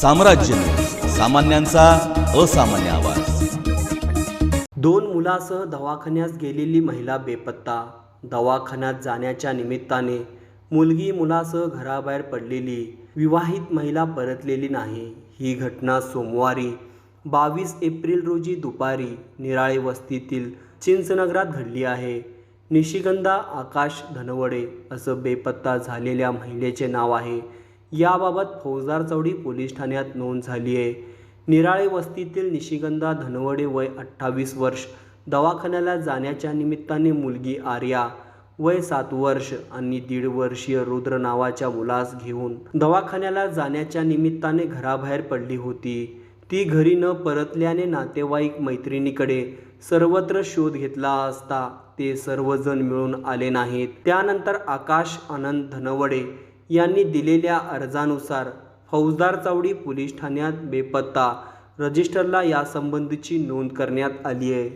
साम्राज्य न्यूज, सामान्यांचा असामान्य आवाज। 2 मुलासह दवाखान्यात गेलेली महिला बेपत्ता। दवाखान्यात जाण्याच्या निमित्ताने मुलगी मुलासह घराबाहेर पडलेली विवाहित महिला परतलेली नाही। ही घटना सोमवारी 22 एप्रिल रोजी दुपारी निराळे वस्तीतील चिंचनगरात घडली आहे। निशिगंधा आकाश धनवडे असं बेपत्ता झालेल्या महिलेचे नाव आहे। याबाबत फौजदार चौडी पोलीस ठाण्यात नोंद झाली आहे। निराळे वस्तीतील निशिगंधा धनवडे वय 28 वर्ष दवाखान्याला जाण्याच्या निमित्ताने मुलगी आर्या वय 7 वर्ष आणि 1.5 वर्षीय रुद्र नावाच्या मुलास घेऊन दवाखान्याला जाण्याच्या निमित्ताने घराबाहेर पडली होती। ती घरी न परतल्याने नातेवाईक मैत्रिणीकडे सर्वत्र शोध घेतला असता ते सर्वजण मिळून आले नाहीत। त्यानंतर आकाश आनंद धनवडे यांनी दिलेल्या अर्जानुसार फौजदार चौडी पोलीस ठाण्यात बेपत्ता रजिस्टरला यासंबंधीची नोंद करण्यात आली आहे।